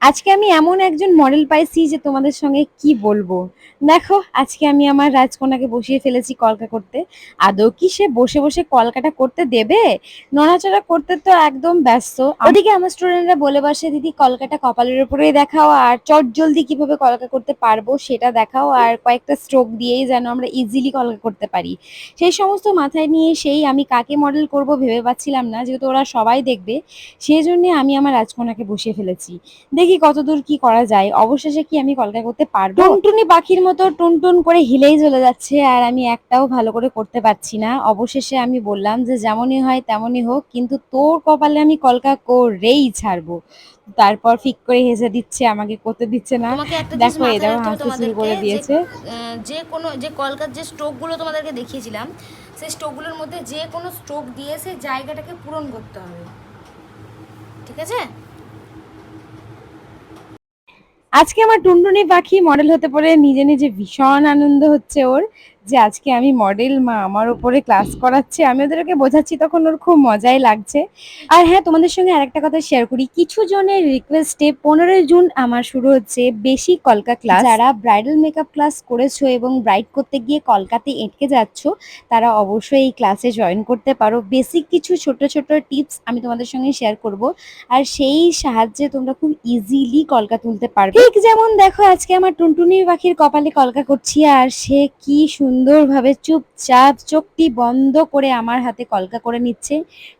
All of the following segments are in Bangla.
আজকে আমি এমন একজন মডেল পাইছি যে তোমাদের সঙ্গে কি বলবো। দেখো, আজকে আমি আমার রাজকন্যাকে বসিয়ে ফেলেছি কলকা করতে। আদৌ কি সে বসে বসে কলকাটা করতে দেবে? নড়াচড়া করতে তো একদম ব্যস্ত। ওদিকে আমার স্টুডেন্টরা বলে বসে, দিদি কলকাটা কপালের উপরেই দেখাও, আর চট জলদি কিভাবে কলকা করতে পারবো সেটা দেখাও, আর কয়েকটা স্ট্রোক দিয়েই যেন আমরা ইজিলি কলকা করতে পারি। সেই সমস্ত মাথায় নিয়ে সেই আমি কাকে মডেল করব ভেবে পাচ্ছিলাম না, যেহেতু ওরা সবাই দেখবে। সেই জন্য আমি আমার রাজকন্যাকে বসিয়ে ফেলেছি। দেখি কতদূর কি করা যায়। অবশেষে কি আমি কলকা করতে পারবো? টুনটুনি পাখির মতো টুনটুন করে হিলেই চলে যাচ্ছে, আর আমি একটাও ভালো করে করতে পারছি না। অবশেষে আমি বললাম যে যেমনই হয় তেমনই হোক, কিন্তু তোর কপালে আমি কলকা করেই ছাড়বো। তারপর ফিক করে হেসে দিচ্ছে, আমাকে করতে দিচ্ছে না। তোমাকে একটা জিনিস দেখো, এই মাথায় দেখো রাখতে হবে হাসতে শুরু তোমাদেরকে, করে যে দিয়েছে। যে কোনো যে কলকার যে স্ট্রোকগুলো তোমাদেরকে দেখিয়েছিলাম, সেই স্ট্রোকগুলোর মধ্যে যে কোনো স্ট্রোক দিয়ে সেই জায়গাটাকে পূরণ করতে হবে, ঠিক আছে? আজকে আমার টুনটুনি পাখি মডেল হতে পারে, নিজে নিজে ভীষণ আনন্দ হচ্ছে ওর, যে আজকে আমি মডেল, মা আমার উপরে ক্লাস করাচ্ছে, আমি ওদেরকে বোঝাচ্ছি, তখন ওর খুব মজাই লাগছে। আর হ্যাঁ, তোমাদের সঙ্গে আরেকটা কথা শেয়ার করি। কিছু জনের রিকোয়েস্টে 15 জুন আমার শুরু হচ্ছে বেসিক কলকা ক্লাস। যারা ব্রাইডাল মেকআপ ক্লাস করেছো এবং ব্রাইড করতে গিয়ে কলকাতে এঁটকে যাচ্ছ, তারা অবশ্যই এই ক্লাসে জয়েন করতে পারো। বেসিক কিছু ছোট ছোট টিপস আমি তোমাদের সঙ্গে শেয়ার করব, আর সেই সাহায্যে তোমরা খুব ইজিলি কলকা তুলতে পারবে। ঠিক যেমন দেখো, আজকে আমার টুনটুনি পাখির কপালে কলকা করছি, আর সে কি সুন্দরভাবে চুপচাপ চোখটি বন্ধ করে আমার হাতে কলকা করে নিচ্ছে।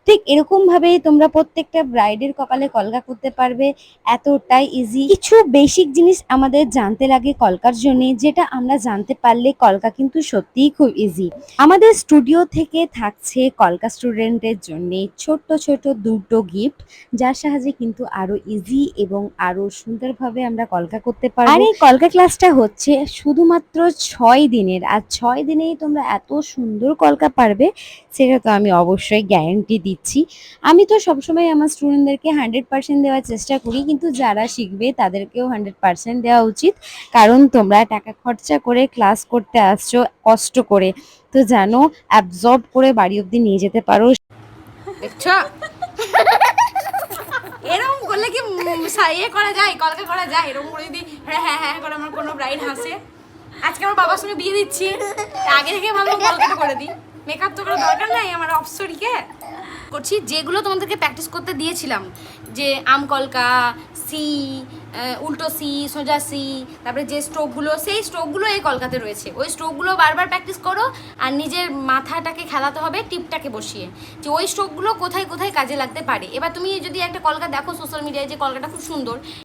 ঠিক এরকম ভাবেই তোমরা প্রত্যেকটা ব্রাইডের কপালে কলকা করতে পারবে। এতটাই ইজি। কিছু বেসিক জিনিস আমাদের জানতে লাগে কলকার জন্য, যেটা আমরা জানতে পারলে কলকা কিন্তু সত্যিই খুব ইজি। আমাদের স্টুডিও থেকে থাকছে কলকা স্টুডেন্টের জন্য ছোট্ট ছোট দুটো গিফট, যার সাহায্যে কিন্তু আরো ইজি এবং আরো সুন্দরভাবে আমরা কলকা করতে পারবো। আর এই কলকা ক্লাসটা হচ্ছে শুধুমাত্র 6 দিনের, আর 6 দিনেই তোমরা এত সুন্দর কলকা পারবে, সেটা তো আমি অবশ্যই গ্যারান্টি দিচ্ছি। আমি তো সবসময় আমার স্টুডেন্টদেরকে 100% দেওয়ার চেষ্টা করি, কিন্তু যারা শিখবে তাদেরকেও 100% দেওয়া উচিত। কারণ তোমরা টাকা খরচা করে ক্লাস করতে আসছো কষ্ট করে, তো জানো অ্যাবজর্ব করে বাড়ি অব্দি নিয়ে যেতে পারো। দেখছো, এরকম করলে কি ইয়ে করা যায়, কলকা করা যায়? এরকম করে যদি হ্যাঁ হ্যাঁ হ্যাঁ করে আমার কোনো ব্রাইড হাসে। আজকে আমার বাবার সঙ্গে বিয়ে দিচ্ছি, আগে থেকে ভাবলাম কলকাটা করে দিই। মেকআপ তো করার দরকার নাই, আমার অপসরিকে করছি। যেগুলো তোমাদেরকে প্র্যাকটিস করতে দিয়েছিলাম, যে আম কলকা, সি, উল্টো সি, সোজা সি, তারপরে যে স্ট্রোকগুলো, সেই স্ট্রোকগুলো এই কলকাতে রয়েছে। ওই স্ট্রোকগুলো বারবার প্র্যাকটিস করো, আর নিজের মাথাটাকে খেলাতে হবে টিপটাকে বসিয়ে, যে ওই স্ট্রোকগুলো কোথায় কোথায় কাজে লাগতে পারে। এবার তুমি যদি একটা কলকা দেখো সোশ্যাল মিডিয়ায়, যে কলকাটা খুব সুন্দর,